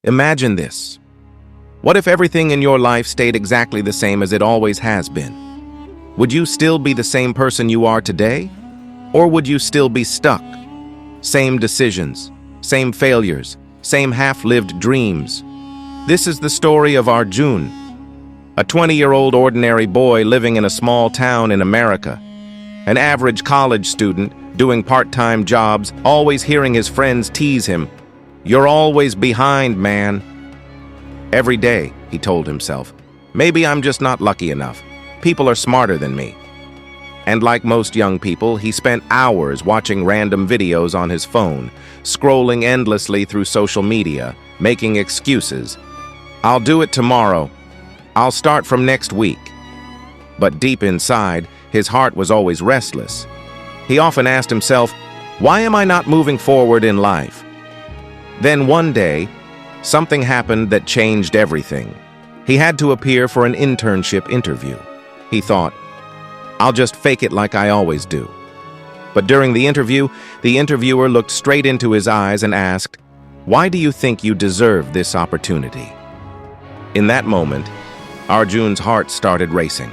Imagine this. What if everything in your life stayed exactly the same as it always has been? Would you still be the same person you are today? Or would you still be stuck? Same decisions, same failures, same half-lived dreams. This is the story of Arjun, a 20-year-old ordinary boy living in a small town in America. An average college student doing part-time jobs, always hearing his friends tease him. "You're always behind, man." Every day, he told himself, "Maybe I'm just not lucky enough. People are smarter than me." And like most young people, he spent hours watching random videos on his phone, scrolling endlessly through social media, making excuses. "I'll do it tomorrow. I'll start from next week." But deep inside, his heart was always restless. He often asked himself, "Why am I not moving forward in life?" Then one day, something happened that changed everything. He had to appear for an internship interview. He thought, "I'll just fake it like I always do." But during the interviewer looked straight into his eyes and asked, "Why do you think you deserve this opportunity?" In that moment, Arjun's heart started racing.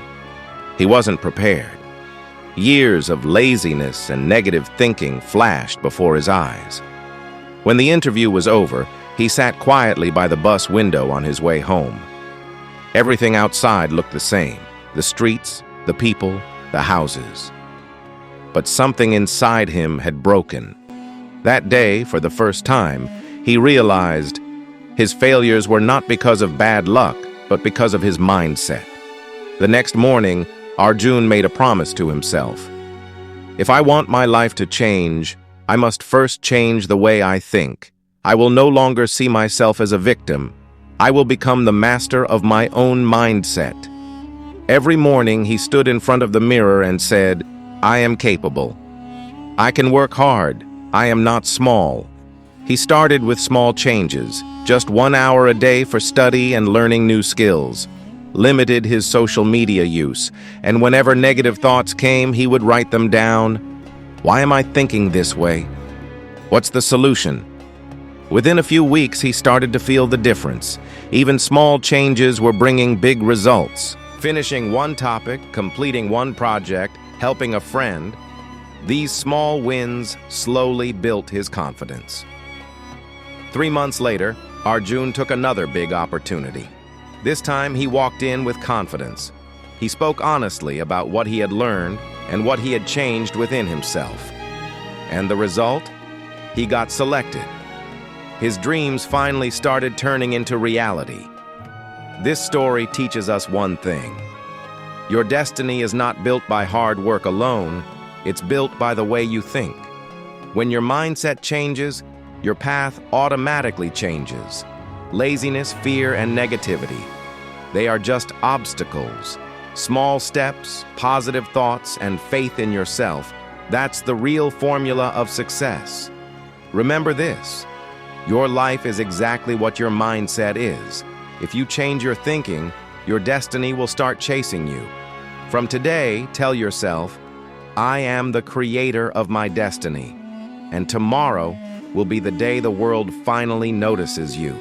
He wasn't prepared. Years of laziness and negative thinking flashed before his eyes. When the interview was over, he sat quietly by the bus window on his way home. Everything outside looked the same: the streets, the people, the houses. But something inside him had broken. That day, for the first time, he realized his failures were not because of bad luck, but because of his mindset. The next morning, Arjun made a promise to himself. "If I want my life to change, I must first change the way I think. I will no longer see myself as a victim. I will become the master of my own mindset." Every morning he stood in front of the mirror and said, "I am capable. I can work hard. I am not small." He started with small changes, just 1 hour a day for study and learning new skills, limited his social media use, and whenever negative thoughts came, he would write them down. "Why am I thinking this way? What's the solution?" Within a few weeks, he started to feel the difference. Even small changes were bringing big results. Finishing one topic, completing one project, helping a friend, these small wins slowly built his confidence. 3 months later, Arjun took another big opportunity. This time, he walked in with confidence. He spoke honestly about what he had learned and what he had changed within himself. And the result? He got selected. His dreams finally started turning into reality. This story teaches us one thing. Your destiny is not built by hard work alone, it's built by the way you think. When your mindset changes, your path automatically changes. Laziness, fear, and negativity, they are just obstacles. Small steps, positive thoughts, and faith in yourself, that's the real formula of success. Remember this, your life is exactly what your mindset is. If you change your thinking, your destiny will start chasing you. From today, tell yourself, "I am the creator of my destiny," and tomorrow will be the day the world finally notices you.